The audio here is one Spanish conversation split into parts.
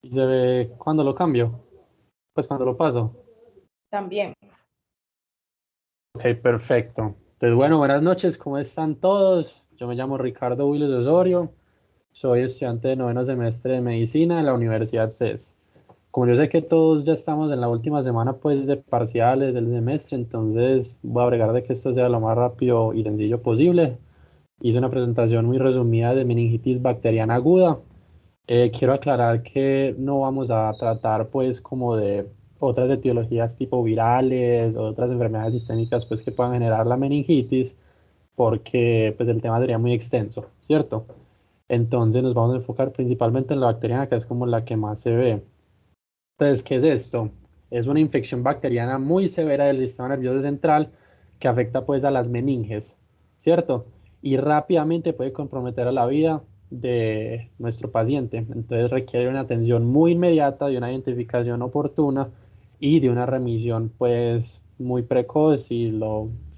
Y se ve cuando lo cambio, pues cuando lo paso. También. Ok, perfecto. Entonces, bueno, buenas noches, ¿cómo están todos? Yo me llamo Ricardo Willis de Osorio, soy estudiante de noveno semestre de medicina en la Universidad CES. Como yo sé que todos ya estamos en la última semana pues de parciales del semestre, entonces voy a bregar de que esto sea lo más rápido y sencillo posible. Hice una presentación muy resumida de meningitis bacteriana aguda. Quiero aclarar que no vamos a tratar pues como de otras etiologías tipo virales o otras enfermedades sistémicas pues que puedan generar la meningitis porque pues el tema sería muy extenso, ¿cierto? Entonces nos vamos a enfocar principalmente en la bacteriana que es como la que más se ve. Entonces, ¿qué es esto? Es una infección bacteriana muy severa del sistema nervioso central que afecta pues a las meninges, ¿cierto? Y rápidamente puede comprometer a la vida de nuestro paciente. Entonces requiere una atención muy inmediata, de una identificación oportuna y de una remisión pues muy precoz. Si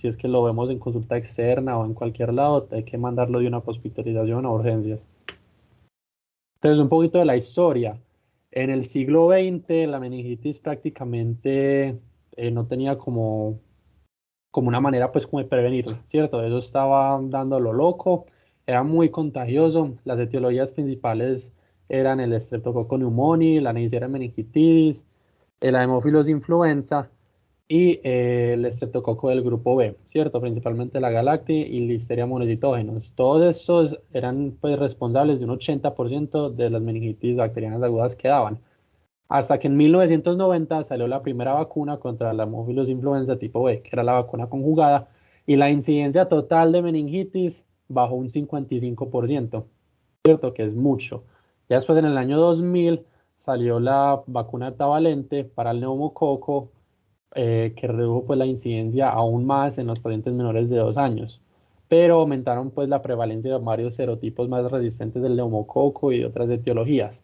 es que lo vemos en consulta externa o en cualquier lado, hay que mandarlo de una hospitalización a urgencias. Entonces, un poquito de la historia. En el siglo XX, la meningitis prácticamente no tenía como una manera, pues, como de prevenirla, ¿cierto? Eso estaba dando lo loco, era muy contagioso. Las etiologías principales eran el Streptococcus pneumoniae, la Neisseria meningitis, el Haemophilus influenza y el estreptococo del grupo B, ¿cierto? Principalmente la Galacti y Listeria monocytogenes. Todos estos eran pues responsables de un 80% de las meningitis bacterianas agudas que daban. Hasta que en 1990 salió la primera vacuna contra la Haemophilus influenza tipo B, que era la vacuna conjugada, y la incidencia total de meningitis bajó un 55%, ¿cierto? Que es mucho. Ya después en el año 2000 salió la vacuna heptavalente para el neumococo, que redujo pues la incidencia aún más en los pacientes menores de 2 años, pero aumentaron pues la prevalencia de varios serotipos más resistentes del neumococo y de otras etiologías.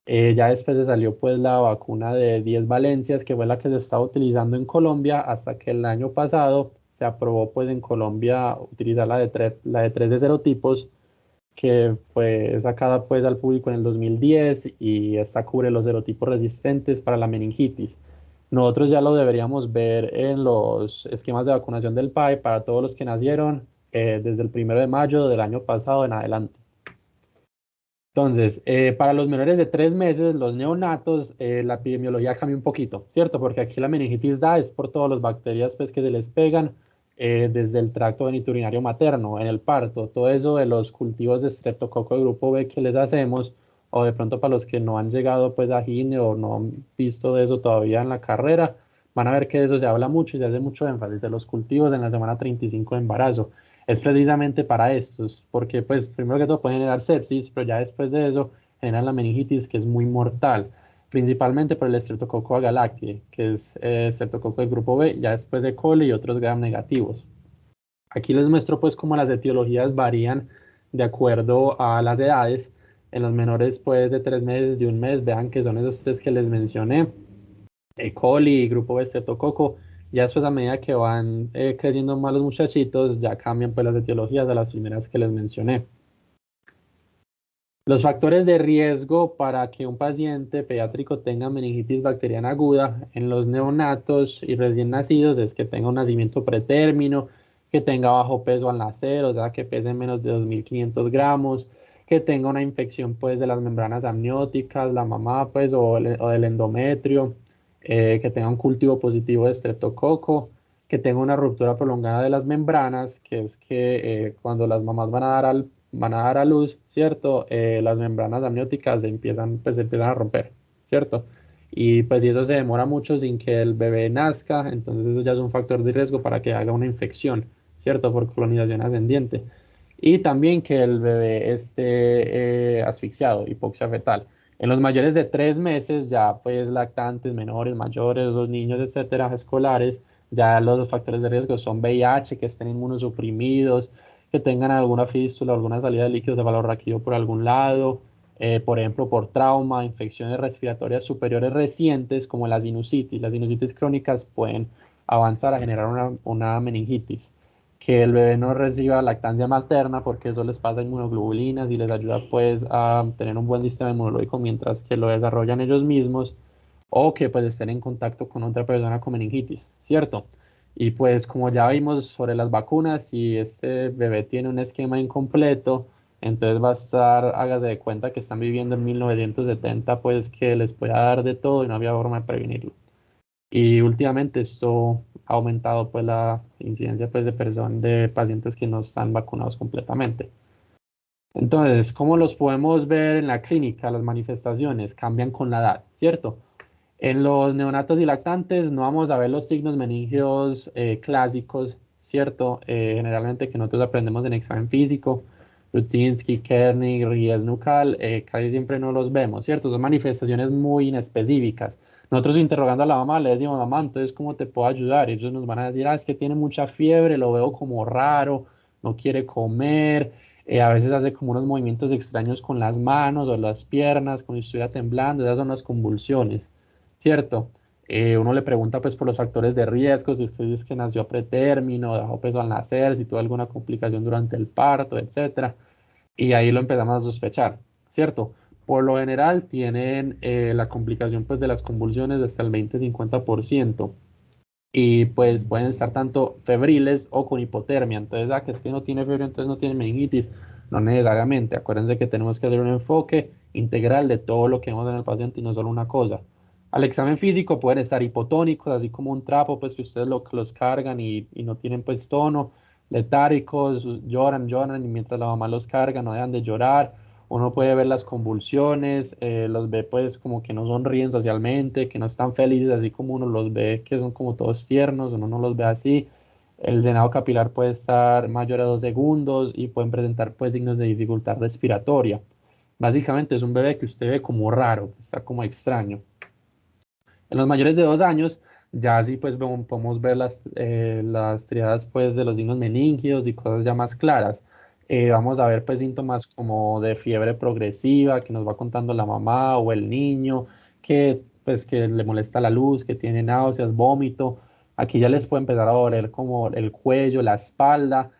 Ya después se salió pues la vacuna de 10 valencias, que fue la que se estaba utilizando en Colombia hasta que el año pasado se aprobó pues en Colombia utilizar la de 13 serotipos, que fue sacada pues al público en el 2010 y esta cubre los serotipos resistentes para la meningitis. Nosotros ya lo deberíamos ver en los esquemas de vacunación del PAE para todos los que nacieron desde el 1 de mayo del año pasado en adelante. Entonces, para los menores de 3 meses, los neonatos, la epidemiología cambia un poquito, ¿cierto? Porque aquí la meningitis da es por todas las bacterias pues, que se les pegan desde el tracto genitourinario materno, en el parto, todo eso de los cultivos de estreptococo de grupo B que les hacemos, o de pronto para los que no han llegado pues a gine o no han visto de eso todavía en la carrera, van a ver que de eso se habla mucho y se hace mucho énfasis de los cultivos en la semana 35 de embarazo. Es precisamente para estos, porque pues primero que todo puede generar sepsis, pero ya después de eso genera la meningitis, que es muy mortal, principalmente por el Streptococcus agalactiae, que es Streptococcus del grupo B, ya después de coli y otros gram negativos. Aquí les muestro pues cómo las etiologías varían de acuerdo a las edades. En los menores pues de 3 meses, de un mes, vean que son esos tres que les mencioné. E. coli y grupo B Streptococcus. Ya después a medida que van creciendo más los muchachitos, ya cambian pues las etiologías de las primeras que les mencioné. Los factores de riesgo para que un paciente pediátrico tenga meningitis bacteriana aguda en los neonatos y recién nacidos es que tenga un nacimiento pretérmino, que tenga bajo peso al nacer, o sea, que pese menos de 2.500 gramos, que tenga una infección pues de las membranas amnióticas, la mamá pues o del endometrio, que tenga un cultivo positivo de estreptococo, que tenga una ruptura prolongada de las membranas, que es que cuando las mamás van a dar a luz, ¿cierto? Las membranas amnióticas se empiezan a romper, ¿cierto? Y pues si eso se demora mucho sin que el bebé nazca, entonces eso ya es un factor de riesgo para que haga una infección, ¿cierto? Por colonización ascendiente. Y también que el bebé esté asfixiado, hipoxia fetal. En los mayores de 3 meses, ya pues lactantes, menores, mayores, los niños, etcétera, escolares, ya los factores de riesgo son VIH, que estén inmunosuprimidos, que tengan alguna fístula, alguna salida de líquido cefalorraquídeo por algún lado, por ejemplo, por trauma, infecciones respiratorias superiores recientes, como la sinusitis. Las sinusitis crónicas pueden avanzar a generar una meningitis, que el bebé no reciba lactancia materna porque eso les pasa inmunoglobulinas y les ayuda pues a tener un buen sistema inmunológico mientras que lo desarrollan ellos mismos, o que pues estén en contacto con otra persona con meningitis, ¿cierto? Y pues como ya vimos sobre las vacunas, si este bebé tiene un esquema incompleto, entonces va a estar, hágase de cuenta que están viviendo en 1970, pues que les pueda dar de todo y no había forma de prevenirlo. Y últimamente esto ha aumentado pues la incidencia pues de personas, de pacientes que no están vacunados completamente. Entonces, ¿cómo los podemos ver en la clínica? Las manifestaciones cambian con la edad, ¿cierto? En los neonatos y lactantes no vamos a ver los signos meningios clásicos, ¿cierto? Generalmente que nosotros aprendemos en examen físico, Rudzinski, Kernig, Ries nucal, casi siempre no los vemos, ¿cierto? Son manifestaciones muy inespecíficas. Nosotros interrogando a la mamá le decimos, mamá, entonces, ¿cómo te puedo ayudar? Y ellos nos van a decir, es que tiene mucha fiebre, lo veo como raro, no quiere comer, a veces hace como unos movimientos extraños con las manos o las piernas, como si estuviera temblando, esas son las convulsiones. ¿Cierto? Uno le pregunta pues por los factores de riesgo, si usted dice que nació a pretérmino, dejó peso al nacer, si tuvo alguna complicación durante el parto, etcétera. Y ahí lo empezamos a sospechar, ¿cierto? Por lo general tienen la complicación pues de las convulsiones hasta el 20-50% y pues pueden estar tanto febriles o con hipotermia. Entonces, que es que no tiene fiebre, entonces no tiene meningitis. No necesariamente. Acuérdense que tenemos que hacer un enfoque integral de todo lo que vemos en el paciente y no solo una cosa. Al examen físico pueden estar hipotónicos, así como un trapo, pues que ustedes los cargan y no tienen pues tono, letárgicos, lloran, lloran y mientras la mamá los carga no dejan de llorar. Uno puede ver las convulsiones, los ve pues como que no sonríen socialmente, que no están felices, así como uno los ve que son como todos tiernos, uno no los ve así. El llenado capilar puede estar mayor a 2 segundos y pueden presentar pues signos de dificultad respiratoria. Básicamente es un bebé que usted ve como raro, que está como extraño. En los mayores de 2 años, ya sí pues podemos ver las triadas pues de los signos meningios y cosas ya más claras. Vamos a ver pues síntomas como de fiebre progresiva que nos va contando la mamá o el niño, que pues que le molesta la luz, que tiene náuseas, vómito. Aquí ya les puede empezar a doler como el cuello, la espalda.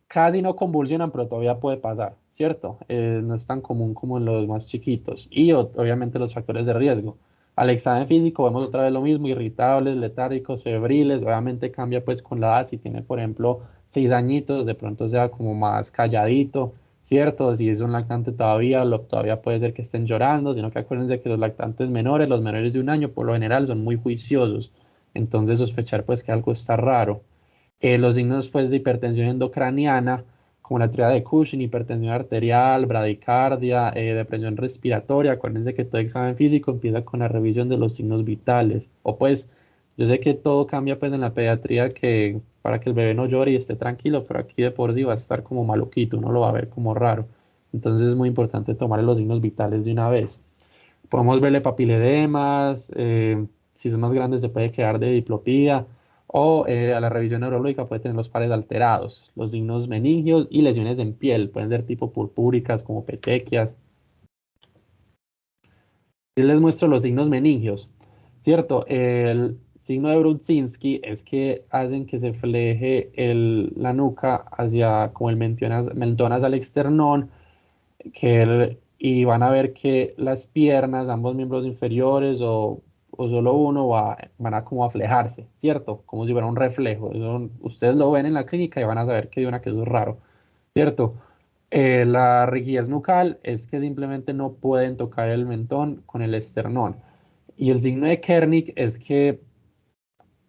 Casi no convulsionan, pero todavía puede pasar, ¿cierto? No es tan común como en los más chiquitos. Y obviamente los factores de riesgo. Al examen físico vemos otra vez lo mismo, irritables, letárgicos, febriles, obviamente cambia pues con la edad, si tiene por ejemplo 6 añitos, de pronto sea como más calladito, ¿cierto? Si es un lactante todavía, todavía puede ser que estén llorando, sino que acuérdense que los lactantes menores, los menores de 1 año, por lo general son muy juiciosos, entonces sospechar pues que algo está raro. Los signos pues de hipertensión endocraniana, como la triada de Cushing, hipertensión arterial, bradicardia, depresión respiratoria. Acuérdense que todo examen físico empieza con la revisión de los signos vitales. O pues, yo sé que todo cambia pues en la pediatría que para que el bebé no llore y esté tranquilo, pero aquí de por sí va a estar como maluquito, uno lo va a ver como raro. Entonces es muy importante tomar los signos vitales de una vez. Podemos verle papiledemas, si es más grande se puede quedar de diplopía o a la revisión neurológica puede tener los pares alterados, los signos meningios y lesiones en piel, pueden ser tipo purpúricas como petequias. Y les muestro los signos meningios, ¿cierto? El signo de Brudzinski es que hacen que se fleje la nuca hacia como el mentón hacia el esternón y van a ver que las piernas, ambos miembros inferiores o solo uno van a como aflejarse, ¿cierto? Como si fuera un reflejo. Ustedes lo ven en la clínica y van a saber que hay una que eso es raro, ¿cierto? La rigidez nucal es que simplemente no pueden tocar el mentón con el esternón. Y el signo de Kernig es que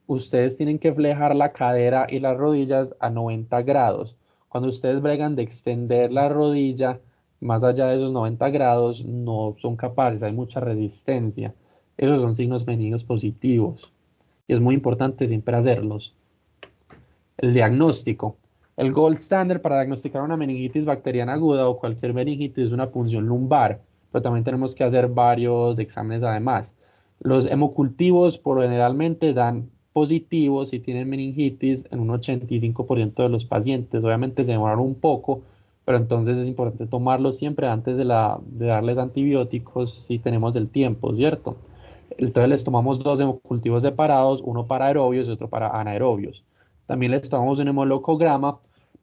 ustedes tienen que flejar la cadera y las rodillas a 90 grados. Cuando ustedes bregan de extender la rodilla más allá de esos 90 grados, no son capaces, hay mucha resistencia. Esos son signos meningios positivos y es muy importante siempre hacerlos. El diagnóstico. El gold standard para diagnosticar una meningitis bacteriana aguda o cualquier meningitis es una punción lumbar, pero también tenemos que hacer varios exámenes además. Los hemocultivos por generalmente dan positivos si tienen meningitis en un 85% de los pacientes. Obviamente se demoran un poco, pero entonces es importante tomarlos siempre antes de darles antibióticos si tenemos el tiempo, ¿cierto? Entonces les tomamos dos hemocultivos separados, uno para aerobios y otro para anaerobios. También les tomamos un hemolocograma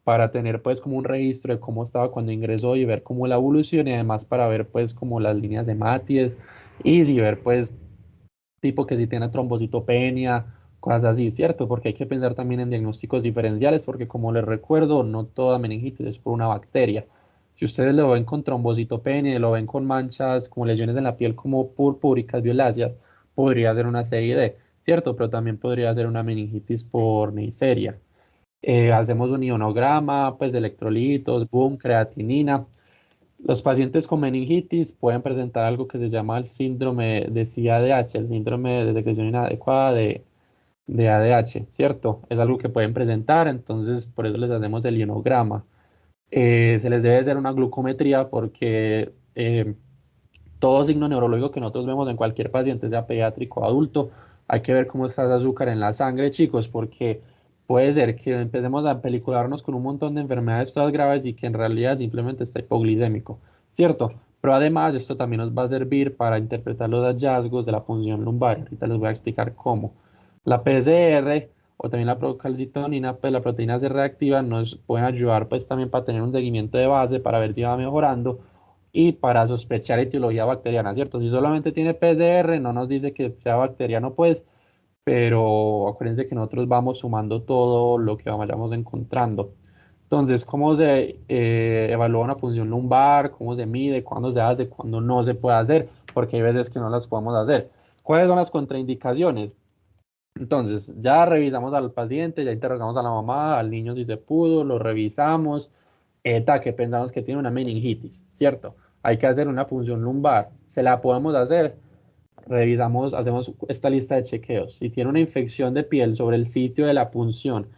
para tener pues como un registro de cómo estaba cuando ingresó y ver cómo la evolución y además para ver pues como las líneas de Matías y si ver pues tipo que si tiene trombocitopenia, cosas así, ¿cierto? Porque hay que pensar también en diagnósticos diferenciales, porque como les recuerdo, no toda meningitis es por una bacteria. Si ustedes lo ven con trombocitopenia y lo ven con manchas como lesiones en la piel como purpúricas, violáceas, podría ser una serie D, ¿cierto? Pero también podría ser una meningitis por Neisseria. Hacemos un ionograma, pues de electrolitos, boom, creatinina. Los pacientes con meningitis pueden presentar algo que se llama el síndrome de CADH, el síndrome de secreción inadecuada de ADH, ¿cierto? Es algo que pueden presentar, entonces por eso les hacemos el ionograma. Se les debe hacer una glucometría porque todo signo neurológico que nosotros vemos en cualquier paciente, sea pediátrico o adulto, hay que ver cómo está el azúcar en la sangre, chicos, porque puede ser que empecemos a pelicularnos con un montón de enfermedades todas graves y que en realidad simplemente está hipoglicémico, ¿cierto? Pero además esto también nos va a servir para interpretar los hallazgos de la punción lumbar. Ahorita les voy a explicar cómo. La PCR o también la procalcitonina, pues la proteína C reactiva nos pueden ayudar pues también para tener un seguimiento de base para ver si va mejorando y para sospechar etiología bacteriana, ¿cierto? Si solamente tiene PCR, no nos dice que sea bacteriano, pues, pero acuérdense que nosotros vamos sumando todo lo que vayamos encontrando. Entonces, ¿cómo se evalúa una punción lumbar? ¿Cómo se mide? ¿Cuándo se hace? ¿Cuándo no se puede hacer? Porque hay veces que no las podemos hacer. ¿Cuáles son las contraindicaciones? Entonces, ya revisamos al paciente, ya interrogamos a la mamá, al niño si se pudo, lo revisamos, que pensamos que tiene una meningitis, ¿cierto? Hay que hacer una punción lumbar, se la podemos hacer, revisamos, hacemos esta lista de chequeos. Si tiene una infección de piel sobre el sitio de la punción,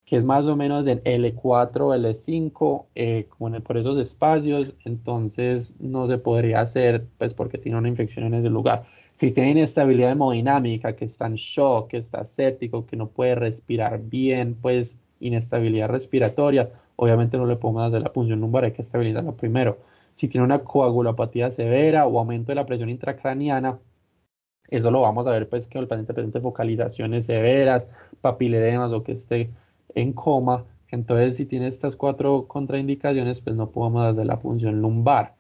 que es más o menos del L4 o L5, como por esos espacios, entonces no se podría hacer, pues porque tiene una infección en ese lugar. Si tiene inestabilidad hemodinámica, que está en shock, que está séptico, que no puede respirar bien, pues inestabilidad respiratoria, obviamente no le podemos hacer la punción lumbar, hay que estabilizarla primero. Si tiene una coagulopatía severa o aumento de la presión intracraniana, eso lo vamos a ver, pues, que el paciente presente focalizaciones severas, papiledemas o que esté en coma. Entonces, si tiene estas cuatro contraindicaciones, pues no podemos hacer la punción lumbar.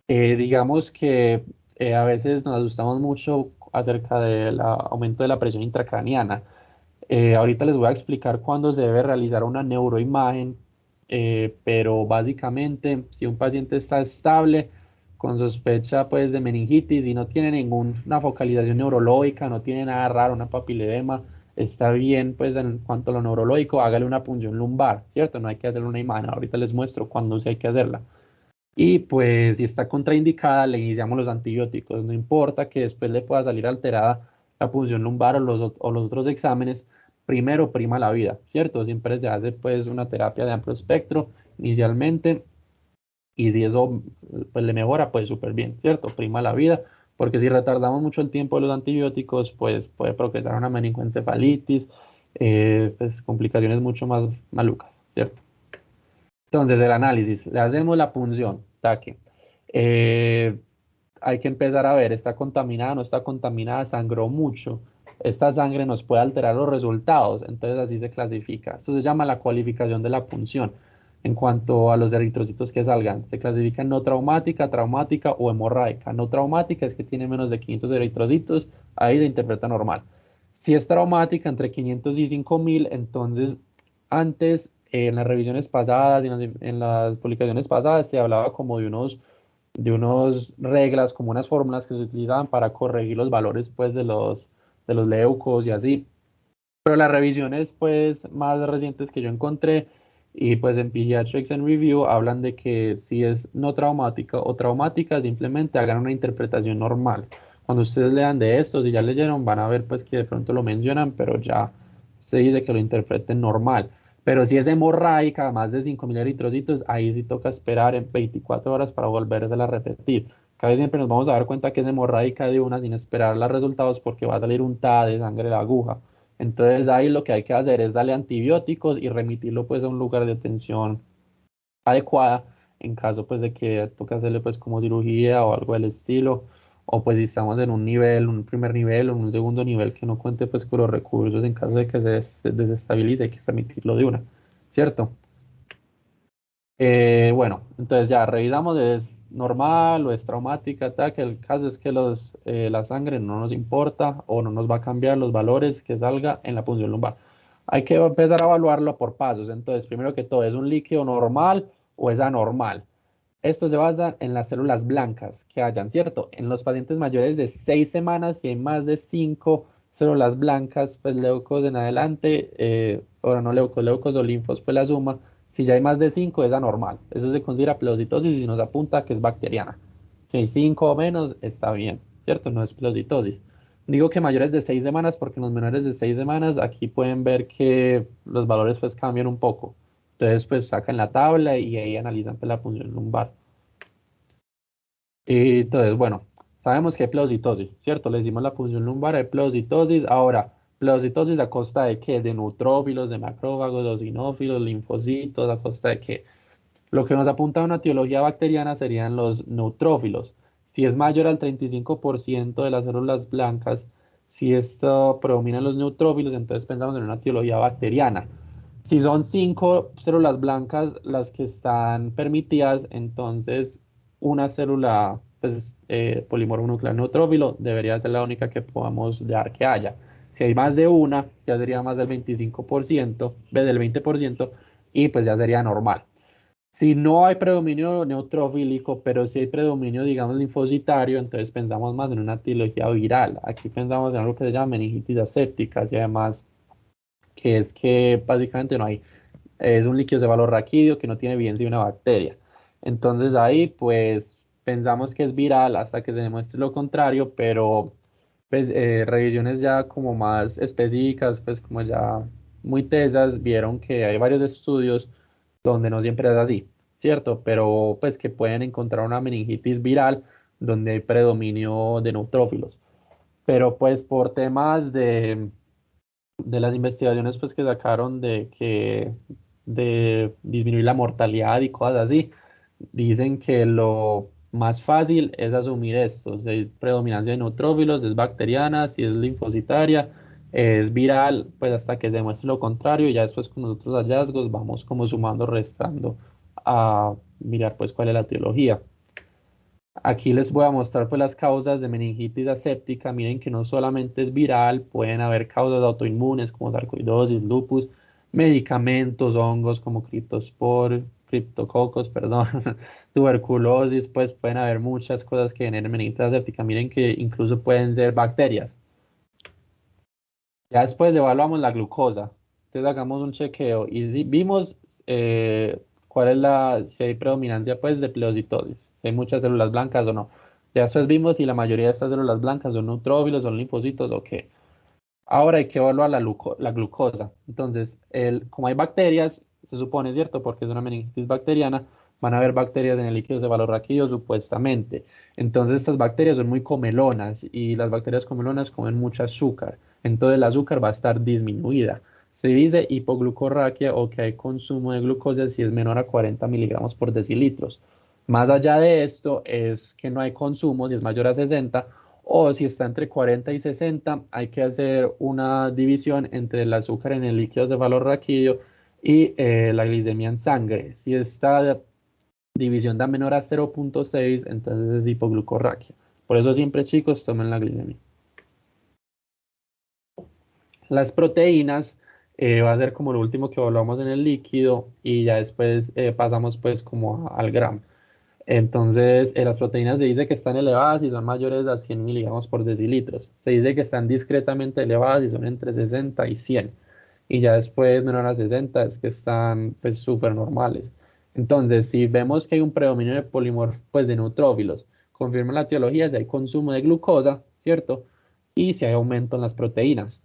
Digamos que a veces nos asustamos mucho acerca del aumento de la presión intracraniana. Ahorita les voy a explicar cuándo se debe realizar una neuroimagen, pero básicamente si un paciente está estable con sospecha pues de meningitis y no tiene ninguna focalización neurológica, no tiene nada raro, una papiledema, está bien pues en cuanto a lo neurológico, hágale una punción lumbar, ¿cierto? No hay que hacerle una imagen, ahorita les muestro cuándo sí hay que hacerla. Y pues si está contraindicada, le iniciamos los antibióticos. No importa que después le pueda salir alterada la punción lumbar o los otros exámenes, primero prima la vida, ¿cierto? Siempre se hace pues una terapia de amplio espectro inicialmente y si eso pues le mejora, pues súper bien, ¿cierto? Prima la vida, porque si retardamos mucho el tiempo de los antibióticos, pues puede progresar una meningoencefalitis, pues complicaciones mucho más malucas, ¿cierto? Entonces, el análisis, le hacemos la punción, taque. Eh, Hay que empezar a ver, está contaminada, no está contaminada, sangró mucho. Esta sangre nos puede alterar los resultados, entonces así se clasifica. Esto se llama la cualificación de la punción. En cuanto a los eritrocitos que salgan, se clasifica en no traumática, traumática o hemorrágica. No traumática es que tiene menos de 500 eritrocitos, ahí se interpreta normal. Si es traumática, entre 500 y 5000, entonces antes, en las revisiones pasadas y en las publicaciones pasadas, se hablaba como de unos reglas, como unas fórmulas que se utilizaban para corregir los valores pues, de los leucos y así. Pero las revisiones pues, más recientes que yo encontré y pues en Pediatrics and Review hablan de que si es no traumática o traumática, simplemente hagan una interpretación normal. Cuando ustedes lean de esto, si ya leyeron, van a ver pues que de pronto lo mencionan, pero ya se dice que lo interpreten normal. Pero si es hemorrágica, más de 5000 eritrocitos, ahí sí toca esperar en 24 horas para volvérsela a repetir. Cada vez siempre nos vamos a dar cuenta que es hemorrágica de una sin esperar los resultados porque va a salir untada de sangre de la aguja. Entonces ahí lo que hay que hacer es darle antibióticos y remitirlo pues a un lugar de atención adecuada en caso pues de que toque hacerle pues como cirugía o algo del estilo, o pues si estamos en un nivel, un primer nivel o un segundo nivel que no cuente pues con los recursos en caso de que se desestabilice, hay que remitirlo de una, ¿cierto? Bueno, entonces ya revisamos, es normal o es traumática, tal, que el caso es que la sangre no nos importa o no nos va a cambiar los valores que salga en la punción lumbar. Hay que empezar a evaluarlo por pasos. Entonces, primero que todo, ¿es un líquido normal o es anormal? Esto se basa en las células blancas que hayan, ¿cierto? En los pacientes mayores de 6 semanas, si hay más de 5 células blancas, pues leucos en adelante, ahora no leucos, leucos o linfos, pues la suma. Si ya hay más de 5 es anormal. Eso se considera pleocitosis y nos apunta que es bacteriana. Si hay 5 o menos, está bien, ¿cierto? No es pleocitosis. Digo que mayores de 6 semanas porque en los menores de 6 semanas aquí pueden ver que los valores pues cambian un poco. Entonces pues sacan la tabla y ahí analizan pues, la punción lumbar. Y entonces, bueno, sabemos que hay pleocitosis, ¿cierto? Le decimos la punción lumbar, hay pleocitosis. Ahora, pleocitosis a costa de qué? De neutrófilos, de macrófagos, eosinófilos, linfocitos, a costa de qué. Lo que nos apunta a una etiología bacteriana serían los neutrófilos. Si es mayor al 35% de las células blancas, si esto predominan los neutrófilos, entonces pensamos en una etiología bacteriana. Si son 5 células blancas las que están permitidas, entonces una célula, pues, polimorfo nuclear neutrófilo debería ser la única que podamos dejar que haya. Si hay más de una, ya sería más del 25%, del 20%, y pues ya sería normal. Si no hay predominio neutrofílico, pero si hay predominio, digamos, linfocitario, entonces pensamos más en una etiología viral. Aquí pensamos en algo que se llama meningitis aséptica y además que es que básicamente no hay, es un líquido de valor raquídeo que no tiene evidencia de una bacteria. Entonces ahí pues pensamos que es viral hasta que se demuestre lo contrario, pero pues revisiones ya como más específicas, pues como ya muy tesas, vieron que hay varios estudios donde no siempre es así, ¿cierto? Pero pues que pueden encontrar una meningitis viral donde hay predominio de neutrófilos. Pero pues por temas de las investigaciones pues que sacaron de disminuir la mortalidad y cosas así, dicen que lo más fácil es asumir esto, si hay predominancia de neutrófilos, es bacteriana, si es linfocitaria, es viral, pues hasta que se demuestre lo contrario, y ya después con los otros hallazgos vamos como sumando, restando a mirar pues cuál es la etiología. Aquí les voy a mostrar pues las causas de meningitis aséptica. Miren que no solamente es viral, pueden haber causas autoinmunes como sarcoidosis, lupus, medicamentos, hongos como criptococos, perdón, tuberculosis, pues pueden haber muchas cosas que generen meningitis aséptica. Miren que incluso pueden ser bacterias. Ya después evaluamos la glucosa. Entonces hagamos un chequeo y vimos cuál es si hay predominancia pues de pleocitosis, si hay muchas células blancas o no. Ya después vimos si la mayoría de estas células blancas son neutrófilos, son linfocitos o qué. Ahora hay que evaluar la glucosa. Entonces, como hay bacterias, se supone, ¿cierto? Porque es una meningitis bacteriana, van a haber bacterias en el líquido cefalorraquídeo supuestamente. Entonces, estas bacterias son muy comelonas y las bacterias comelonas comen mucho azúcar. Entonces, el azúcar va a estar disminuida. Se dice hipoglucorraquia o que hay consumo de glucosa si es menor a 40 miligramos por decilitros. Más allá de esto, es que no hay consumo si es mayor a 60 o si está entre 40 y 60, hay que hacer una división entre el azúcar en el líquido cefalorraquídeo y la glicemia en sangre. Si esta división da menor a 0,6, entonces es hipoglucorraquia. Por eso siempre, chicos, tomen la glicemia. Las proteínas va a ser como lo último que evaluamos en el líquido y ya después pasamos pues como al gramo. Entonces, las proteínas se dice que están elevadas y son mayores a 100 miligramos por decilitros. Se dice que están discretamente elevadas y son entre 60 y 100. Y ya después, menor a 60, es que están pues súper normales. Entonces, si vemos que hay un predominio de pues de neutrófilos, confirma la etiología si hay consumo de glucosa, ¿cierto? Y si hay aumento en las proteínas.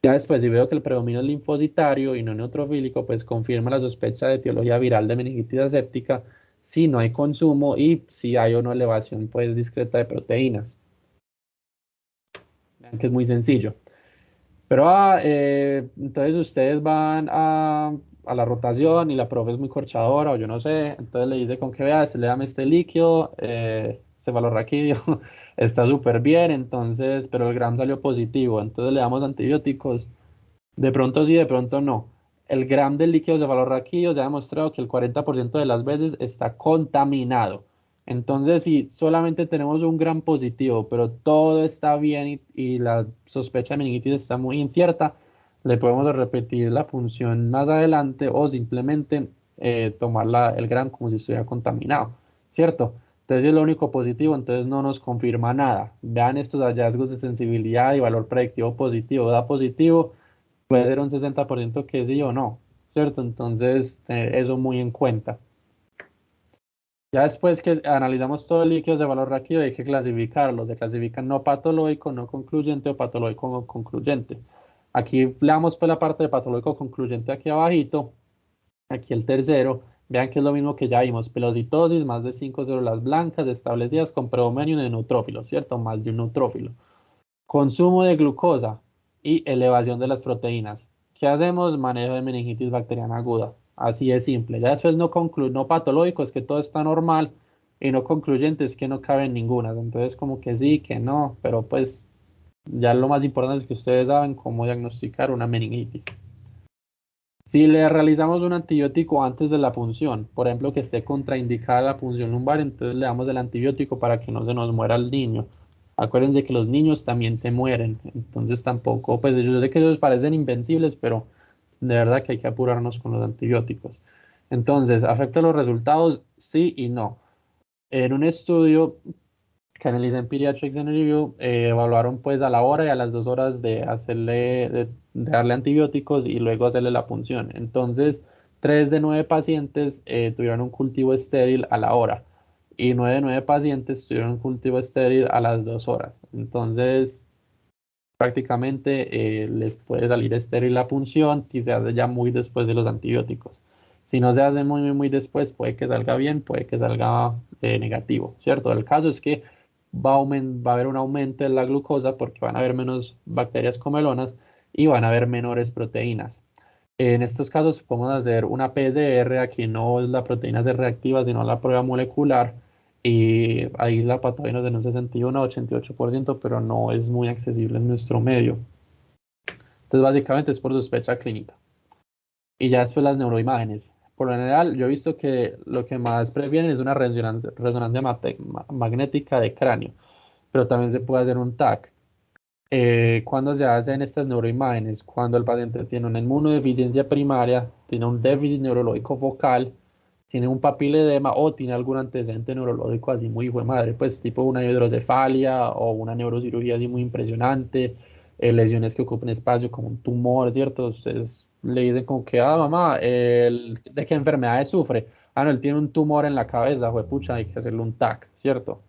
Ya después, si veo que el predominio es linfocitario y no neutrofílico, pues confirma la sospecha de etiología viral de meningitis aséptica si no hay consumo y si hay una elevación pues discreta de proteínas. Vean que es muy sencillo. Pero entonces ustedes van a la rotación y la profe es muy corchadora o yo no sé, entonces le dice con que vea, le dame este líquido, cefalorraquídeo, está súper bien, entonces, pero el gram salió positivo, entonces le damos antibióticos, de pronto sí, de pronto no. el gram del líquido cefalorraquídeo se ha demostrado que el 40% de las veces está contaminado. Entonces, si solamente tenemos un gram positivo, pero todo está bien y la sospecha de meningitis está muy incierta, le podemos repetir la función más adelante o simplemente tomar el gram como si estuviera contaminado, ¿cierto? Entonces es lo único positivo, entonces no nos confirma nada. Vean estos hallazgos de sensibilidad y valor predictivo positivo. Da positivo, puede ser un 60% que sí o no, ¿cierto? Entonces, tener eso muy en cuenta. Ya después que analizamos todo el líquido de valor rápido, hay que clasificarlo. Se clasifican no patológico, no concluyente o patológico no concluyente. Aquí le damos pues la parte de patológico concluyente aquí abajito. Aquí el tercero, vean que es lo mismo que ya vimos, pelocitosis, más de 5 células blancas establecidas con predominio de neutrófilos, ¿cierto? Más de un neutrófilo. Consumo de glucosa y elevación de las proteínas. ¿Qué hacemos? Manejo de meningitis bacteriana aguda. Así es simple. Ya después no patológico, es que todo está normal, y no concluyente es que no cabe en ninguna. Entonces como que sí, que no, pero pues ya lo más importante es que ustedes saben cómo diagnosticar una meningitis. Si le realizamos un antibiótico antes de la punción, por ejemplo, que esté contraindicada la punción lumbar, entonces le damos el antibiótico para que no se nos muera el niño. Acuérdense que los niños también se mueren, entonces tampoco, pues yo sé que ellos parecen invencibles, pero de verdad que hay que apurarnos con los antibióticos. Entonces, ¿afecta los resultados? Sí y no. En un estudio que analiza en Pediatrics and Review, evaluaron pues a la hora y a las 2 horas de de darle antibióticos y luego hacerle la punción. Entonces, 3 de 9 pacientes tuvieron un cultivo estéril a la hora y 9 de 9 pacientes tuvieron un cultivo estéril a las 2 horas. Entonces, prácticamente les puede salir estéril la punción si se hace ya muy después de los antibióticos. Si no se hace muy después, puede que salga bien, puede que salga negativo, ¿cierto? El caso es que va a haber un aumento en la glucosa porque van a haber menos bacterias comelonas y van a haber menores proteínas. En estos casos podemos hacer una PCR, aquí no es la proteína C reactiva, sino la prueba molecular, y aísla patógenos en un 61 a 88%, pero no es muy accesible en nuestro medio. Entonces básicamente es por sospecha clínica. Y ya después las neuroimágenes. Por lo general, yo he visto que lo que más prefieren es una resonancia magnética de cráneo, pero también se puede hacer un TAC. Cuando se hacen estas neuroimágenes, cuando el paciente tiene una inmunodeficiencia primaria, tiene un déficit neurológico focal, tiene un papiledema o tiene algún antecedente neurológico así muy hijo de madre, pues tipo una hidrocefalia o una neurocirugía así muy impresionante, lesiones que ocupen espacio como un tumor, ¿cierto? Ustedes le dicen como que, ah, mamá, ¿de qué enfermedades sufre? Ah, no, él tiene un tumor en la cabeza, pucha, hay que hacerle un TAC, ¿cierto?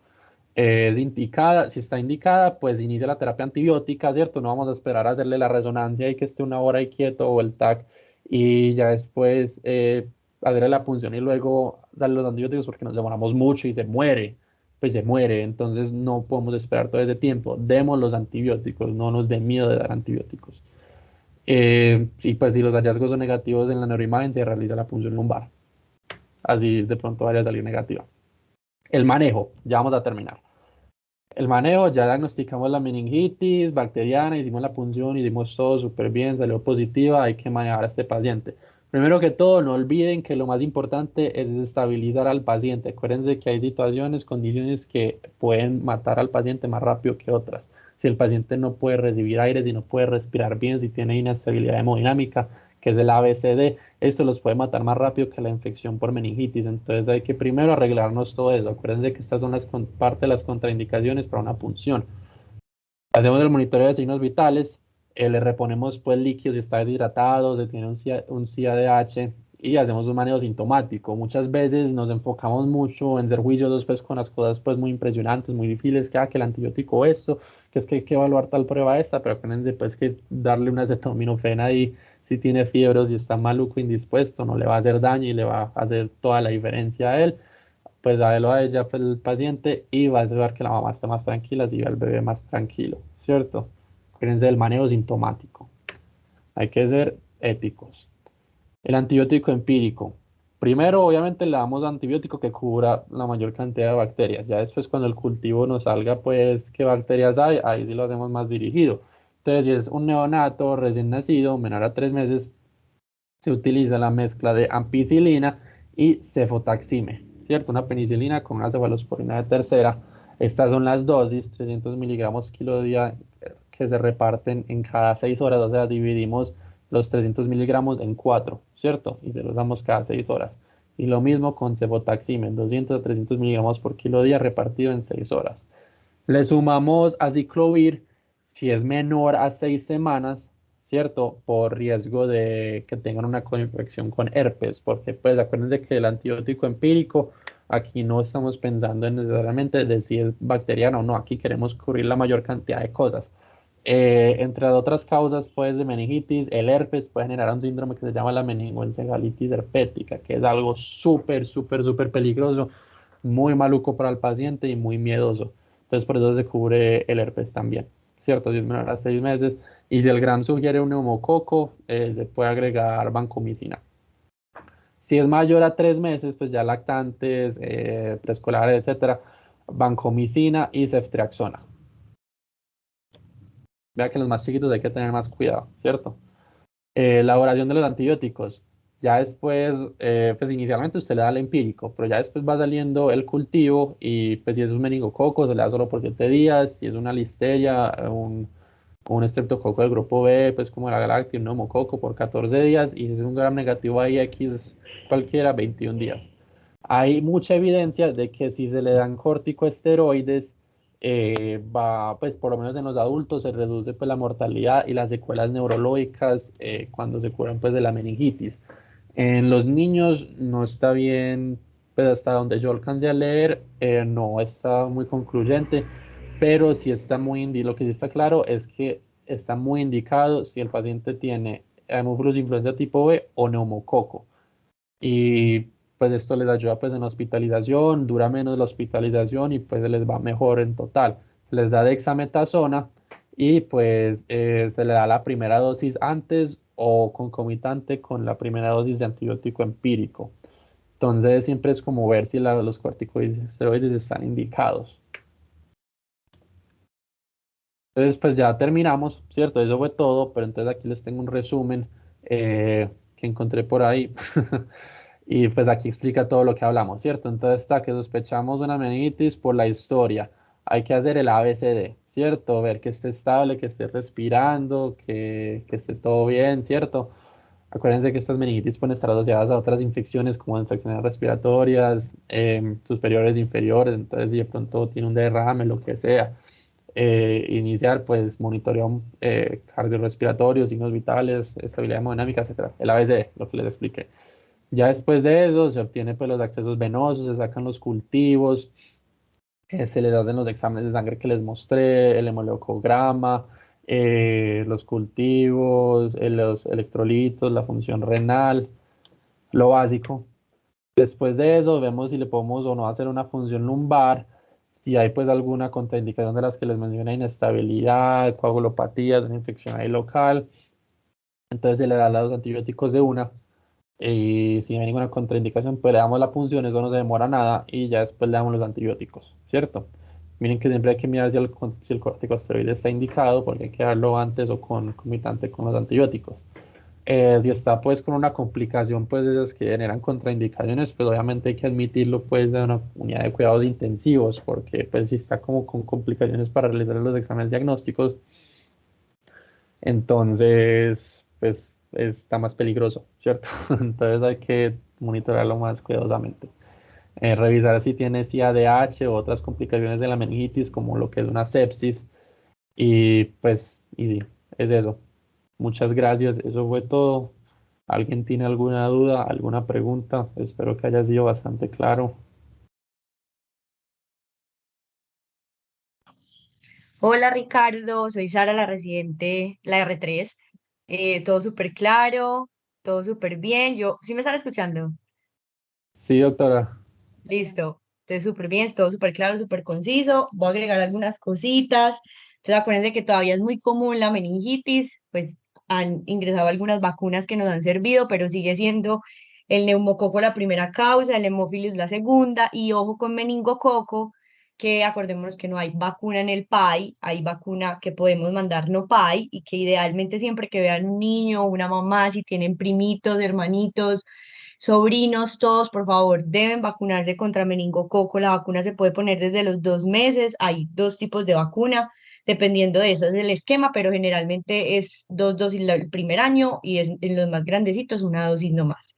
Es indicada, si está indicada, pues inicia la terapia antibiótica, ¿cierto? No vamos a esperar a hacerle la resonancia y que esté una hora ahí quieto o el TAC y ya después hacerle la punción y luego darle los antibióticos porque nos demoramos mucho y se muere, pues se muere, entonces no podemos esperar todo ese tiempo. Demos los antibióticos, no nos dé miedo de dar antibióticos. Y pues si los hallazgos son negativos en la neuroimagen, se realiza la punción lumbar. Así de pronto vaya a salir negativa. El manejo, ya vamos a terminar. El manejo, ya diagnosticamos la meningitis bacteriana, hicimos la punción, hicimos todo súper bien, salió positiva, hay que manejar a este paciente. Primero que todo, no olviden que lo más importante es estabilizar al paciente. Acuérdense que hay situaciones, condiciones que pueden matar al paciente más rápido que otras. Si el paciente no puede recibir aire, si no puede respirar bien, si tiene inestabilidad hemodinámica, que es el ABCD, esto los puede matar más rápido que la infección por meningitis. Entonces hay que primero arreglarnos todo eso. Acuérdense que estas son parte de las contraindicaciones para una punción. Hacemos el monitoreo de signos vitales, le reponemos pues líquidos si está deshidratado, si tiene un CADH y hacemos un manejo sintomático. Muchas veces nos enfocamos mucho en ser juiciosos pues con las cosas pues muy impresionantes, muy difíciles, que el antibiótico esto, que es que hay que evaluar tal prueba esta, pero acuérdense pues que darle una acetaminofén ahí si tiene fiebre o si está maluco, indispuesto, no le va a hacer daño y le va a hacer toda la diferencia a él, pues a él o a ella, pues el paciente, y va a ayudar que la mamá esté más tranquila y el bebé más tranquilo, ¿cierto? Acuérdense del manejo sintomático. Hay que ser éticos. El antibiótico empírico. Primero, obviamente, le damos antibiótico que cubra la mayor cantidad de bacterias. Ya después, cuando el cultivo nos salga, pues, qué bacterias hay, ahí sí lo hacemos más dirigido. Entonces, si es un neonato recién nacido, menor a 3 meses, se utiliza la mezcla de ampicilina y cefotaxime, ¿cierto? Una penicilina con una cefalosporina de tercera. Estas son las dosis, 300 miligramos kilo día, que se reparten en cada 6 horas, o sea, dividimos los 300 miligramos en 4, ¿cierto? Y se los damos cada 6 horas. Y lo mismo con cefotaxime, 200 a 300 miligramos por kilo día repartido en 6 horas. Le sumamos aciclovir si es menor a 6 semanas, ¿cierto? Por riesgo de que tengan una coinfección con herpes, porque pues acuérdense que el antibiótico empírico, aquí no estamos pensando en necesariamente de si es bacteriano o no, aquí queremos cubrir la mayor cantidad de cosas. Entre otras causas, pues, de meningitis, el herpes puede generar un síndrome que se llama la meningoencefalitis herpética, que es algo súper, súper, súper peligroso, muy maluco para el paciente y muy miedoso. Entonces, por eso se cubre el herpes también, ¿cierto? Si es menor a 6 meses. Y si el GRAM sugiere un neumococo, se puede agregar vancomicina. Si es mayor a 3 meses, pues ya lactantes, preescolares, etcétera, vancomicina y ceftriaxona. Vea que los más chiquitos hay que tener más cuidado, ¿cierto? Elaboración de los antibióticos. Ya después, pues inicialmente usted le da el empírico, pero ya después va saliendo el cultivo y pues si es un meningococo se le da solo por 7 días, si es una listeria, un estreptococo del grupo B, pues como la galactia, un neumococo por 14 días y si es un gram negativo ahí X cualquiera, 21 días. Hay mucha evidencia de que si se le dan corticosteroides, va, pues por lo menos en los adultos se reduce pues la mortalidad y las secuelas neurológicas cuando se curan pues de la meningitis. En los niños no está bien, pues hasta donde yo alcancé a leer, no está muy concluyente, pero sí está lo que sí está claro es que está muy indicado si el paciente tiene Haemophilus influenza tipo B o neumococo. Y pues esto les ayuda pues en la hospitalización, dura menos la hospitalización y pues les va mejor en total. Se les da dexametasona y pues se le da la primera dosis antes o concomitante con la primera dosis de antibiótico empírico. Entonces siempre es como ver si los corticosteroides están indicados. Entonces pues ya terminamos, ¿cierto? Eso fue todo, pero entonces aquí les tengo un resumen que encontré por ahí. Y pues aquí explica todo lo que hablamos, ¿cierto? Entonces está que sospechamos una meningitis por la historia. Hay que hacer el ABCD, ¿cierto? Ver que esté estable, que esté respirando, que esté todo bien, ¿cierto? Acuérdense que estas meningitis pueden estar asociadas a otras infecciones como infecciones respiratorias, superiores e inferiores, entonces si de pronto tiene un derrame, lo que sea. Iniciar pues monitoreo cardiorrespiratorio, signos vitales, estabilidad hemodinámica, etcétera. El ABCD, lo que les expliqué. Ya después de eso se obtienen pues los accesos venosos, se sacan los cultivos, se les hacen los exámenes de sangre que les mostré, el hemoleucograma, los cultivos, los electrolitos, la función renal, lo básico. Después de eso vemos si le podemos o no hacer una función lumbar, si hay pues alguna contraindicación de las que les mencioné, inestabilidad, coagulopatías, una infección ahí local. Entonces se le da los antibióticos de una. Y si no hay ninguna contraindicación, pues le damos la punción, eso no se demora nada y ya después le damos los antibióticos, ¿cierto? Miren que siempre hay que mirar si el corticosteroide está indicado, porque hay que darlo antes o concomitante con los antibióticos. Si está pues con una complicación, pues de esas que generan contraindicaciones, pues obviamente hay que admitirlo pues a una unidad de cuidados intensivos, porque pues si está como con complicaciones para realizar los exámenes diagnósticos, entonces, pues está más peligroso, ¿cierto? Entonces hay que monitorearlo más cuidadosamente. Revisar si tiene CADH o otras complicaciones de la meningitis, como lo que es una sepsis. Y pues, y sí, es eso. Muchas gracias. Eso fue todo. ¿Alguien tiene alguna duda, alguna pregunta? Espero que haya sido bastante claro. Hola Ricardo, soy Sara, la residente, la R3. Todo súper claro, todo súper bien. ¿Sí me están escuchando? Sí, doctora. Listo. Entonces súper bien, todo súper claro, súper conciso. Voy a agregar algunas cositas. Entonces acuérdense que todavía es muy común la meningitis, pues han ingresado algunas vacunas que nos han servido, pero sigue siendo el neumococo la primera causa, el hemófilis la segunda, y ojo con meningococo, que acordémonos que no hay vacuna en el PAI, hay vacuna que podemos mandar no PAI y que idealmente siempre que vean un niño o una mamá, si tienen primitos, hermanitos, sobrinos, todos, por favor, deben vacunarse contra meningococo. La vacuna se puede poner desde los 2 meses. Hay dos tipos de vacuna, dependiendo de eso es el esquema, pero generalmente es 2 dosis el primer año y es, en los más grandecitos 1 dosis no más.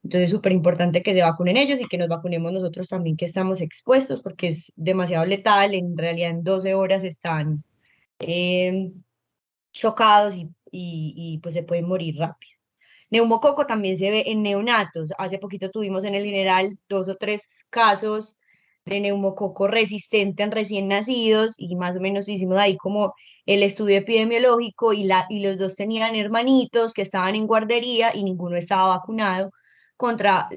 Entonces, súper importante que se vacunen ellos y que nos vacunemos nosotros también que estamos expuestos, porque es demasiado letal. En realidad, en 12 horas están eh, chocados y pues se pueden morir rápido. Neumococo también se ve en neonatos. Hace poquito tuvimos en el general 2 o 3 casos de neumococo resistente en recién nacidos y más o menos hicimos ahí como el estudio epidemiológico y los dos tenían hermanitos que estaban en guardería y ninguno estaba vacunado contra,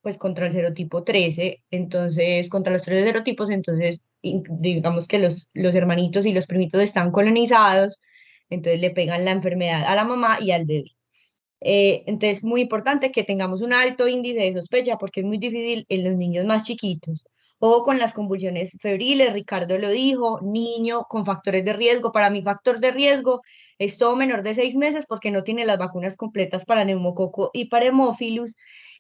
pues contra el serotipo 13, entonces contra los 13 serotipos, entonces digamos que los hermanitos y los primitos están colonizados, entonces le pegan la enfermedad a la mamá y al bebé. Entonces, muy importante que tengamos un alto índice de sospecha porque es muy difícil en los niños más chiquitos. Ojo con las convulsiones febriles, Ricardo lo dijo, niño con factores de riesgo. Para mi factor de riesgo es todo menor de 6 meses porque no tiene las vacunas completas para neumococo y para hemófilus.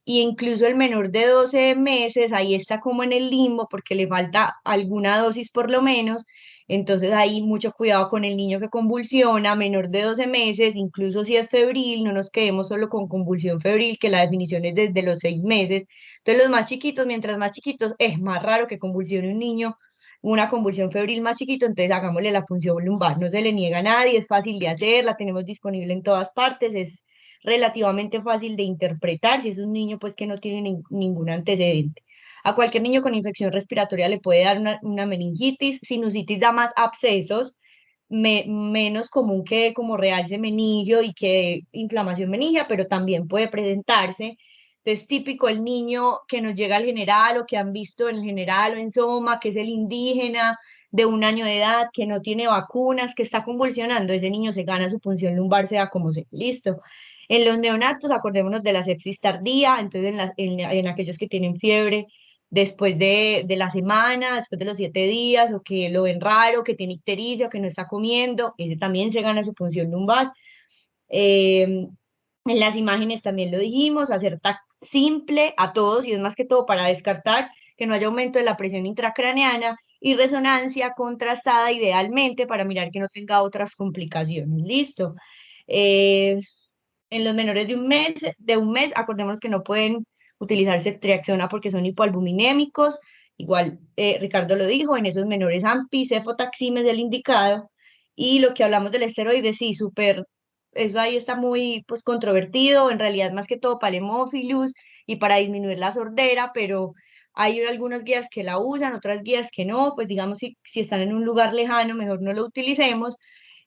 Y incluso el menor de 12 meses, ahí está como en el limbo porque le falta alguna dosis por lo menos. Entonces ahí mucho cuidado con el niño que convulsiona, menor de 12 meses, incluso si es febril, no nos quedemos solo con convulsión febril, que la definición es desde los 6 meses. Entonces los más chiquitos, mientras más chiquitos, es más raro que convulsione un niño una convulsión febril más chiquito, entonces hagámosle la punción lumbar. No se le niega a nadie, es fácil de hacer, la tenemos disponible en todas partes, es relativamente fácil de interpretar si es un niño pues que no tiene ningún antecedente. A cualquier niño con infección respiratoria le puede dar una meningitis, sinusitis da más abscesos, menos común que como realce meningio y que inflamación meningia, pero también puede presentarse. Es típico el niño que nos llega al general o que han visto en el general o en Soma, que es el indígena de 1 año de edad, que no tiene vacunas, que está convulsionando, ese niño se gana su punción lumbar, sea como sea. Listo. En los neonatos, acordémonos de la sepsis tardía, entonces en aquellos que tienen fiebre después de la semana, después de los 7 días, o que lo ven raro, que tiene ictericia o que no está comiendo, ese también se gana su punción lumbar. En las imágenes también lo dijimos, hacer TAC simple a todos y es más que todo para descartar que no haya aumento de la presión intracraneana y resonancia contrastada idealmente para mirar que no tenga otras complicaciones. Listo. Eh, en los menores de un mes, acordemos que no pueden utilizar ceftriaxona porque son hipoalbuminémicos. Igual, Ricardo lo dijo, en esos menores AMPI, cefotaxime es el indicado. Y lo que hablamos del esteroide, sí, súper, eso ahí está muy pues controvertido, en realidad más que todo para el hemófilus y para disminuir la sordera, pero hay algunas guías que la usan, otras guías que no, pues digamos si están en un lugar lejano, mejor no lo utilicemos.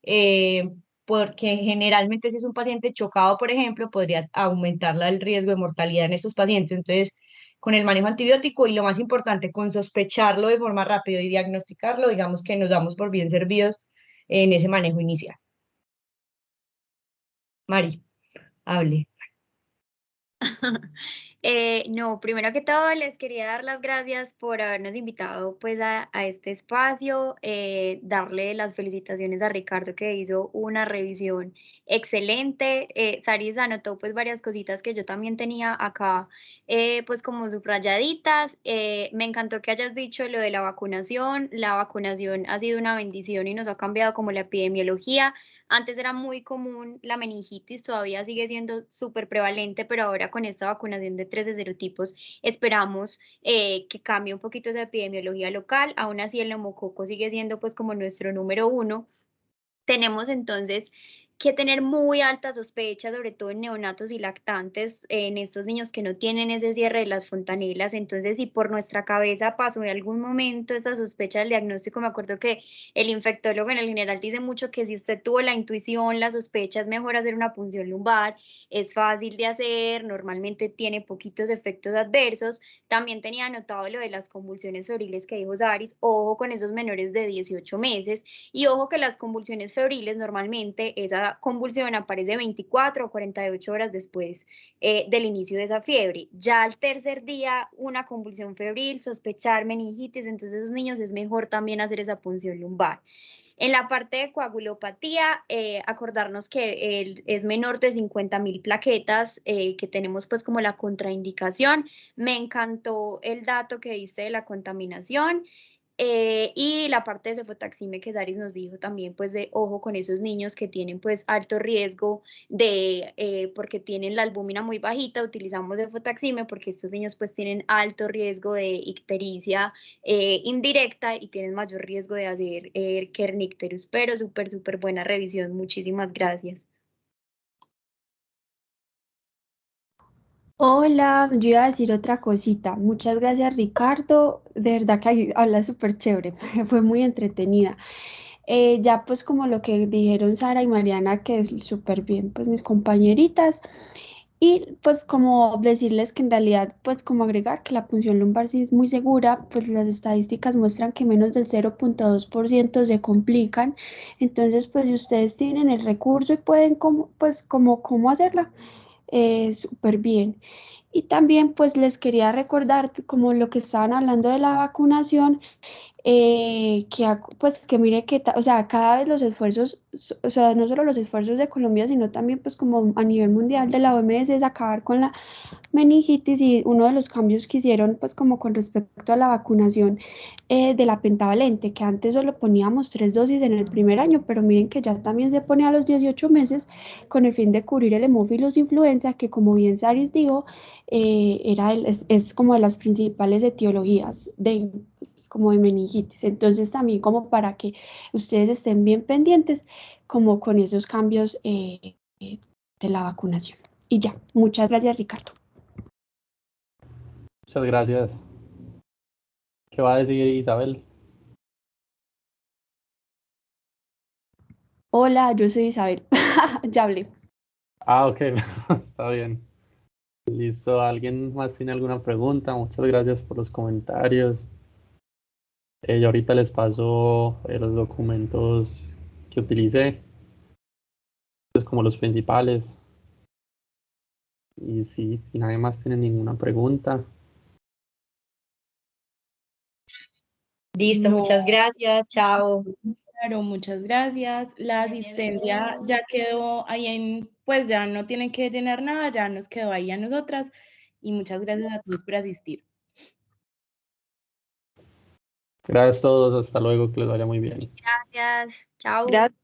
Eh, Porque generalmente si es un paciente chocado, por ejemplo, podría aumentar el riesgo de mortalidad en estos pacientes. Entonces, con el manejo antibiótico y lo más importante, con sospecharlo de forma rápida y diagnosticarlo, digamos que nos damos por bien servidos en ese manejo inicial. Mari, hable. No, primero que todo les quería dar las gracias por habernos invitado pues a este espacio, darle las felicitaciones a Ricardo que hizo una revisión excelente. Saris anotó pues varias cositas que yo también tenía acá pues como subrayaditas. Me encantó que hayas dicho lo de la vacunación. La vacunación ha sido una bendición y nos ha cambiado como la epidemiología. Antes era muy común la meningitis, todavía sigue siendo súper prevalente, pero ahora con esta vacunación de 13 serotipos esperamos que cambie un poquito esa epidemiología local. Aún así el neumococo sigue siendo pues como nuestro número uno. Tenemos entonces que tener muy alta sospecha, sobre todo en neonatos y lactantes, en estos niños que no tienen ese cierre de las fontanelas. Entonces, si por nuestra cabeza pasó en algún momento esa sospecha del diagnóstico, me acuerdo que el infectólogo en el general dice mucho que si usted tuvo la intuición, la sospecha, es mejor hacer una punción lumbar, es fácil de hacer, normalmente tiene poquitos efectos adversos. También tenía anotado lo de las convulsiones febriles que dijo Saris, ojo con esos menores de 18 meses y ojo que las convulsiones febriles normalmente esa esa convulsión aparece 24 o 48 horas después del inicio de esa fiebre. Ya al tercer día, una convulsión febril, sospechar meningitis, entonces esos niños es mejor también hacer esa punción lumbar. En la parte de coagulopatía, acordarnos que es menor de 50.000 plaquetas, que tenemos pues como la contraindicación. Me encantó el dato que diste de la contaminación. Y la parte de cefotaxime que Saris nos dijo también, pues de ojo con esos niños que tienen pues alto riesgo de, porque tienen la albúmina muy bajita, utilizamos cefotaxime porque estos niños pues tienen alto riesgo de ictericia indirecta y tienen mayor riesgo de hacer kernicterus, pero súper buena revisión, muchísimas gracias. Hola, yo iba a decir otra cosita. Muchas gracias, Ricardo. De verdad que ahí habla súper chévere, fue muy entretenida. Ya pues como lo que dijeron Sara y Mariana, que es súper bien, pues mis compañeritas. Y pues como decirles que en realidad, pues como agregar que la punción lumbar sí es muy segura, pues las estadísticas muestran que menos del 0,2% se complican. Entonces, pues si ustedes tienen el recurso y pueden cómo hacerla súper bien. Y también pues les quería recordar, como lo que estaban hablando de la vacunación, pues que mire que, o sea, cada vez los esfuerzos, o sea, no solo los esfuerzos de Colombia, sino también pues como a nivel mundial de la OMS es acabar con la meningitis y uno de los cambios que hicieron pues como con respecto a la vacunación de la pentavalente, que antes solo poníamos 3 dosis en el primer año, pero miren que ya también se pone a los 18 meses con el fin de cubrir el hemófilos influenza, que como bien Saris dijo, es como de las principales etiologías pues, como de meningitis. Entonces también como para que ustedes estén bien pendientes como con esos cambios de la vacunación. Y ya, muchas gracias, Ricardo. Muchas gracias. ¿Qué va a decir Isabel? Hola, yo soy Isabel. Ya hablé. Ah, ok, está bien. Listo, ¿alguien más tiene alguna pregunta? Muchas gracias por los comentarios. Yo ahorita les paso los documentos que utilicé, pues como los principales. Y sí, si nadie más tiene ninguna pregunta. Listo, No, muchas gracias, chao. claro, muchas gracias. La asistencia ya quedó ahí pues ya no tienen que llenar nada, ya nos quedó ahí a nosotras. Y muchas gracias a todos por asistir. Gracias a todos, hasta luego, que les vaya muy bien. Gracias, chao. Gracias.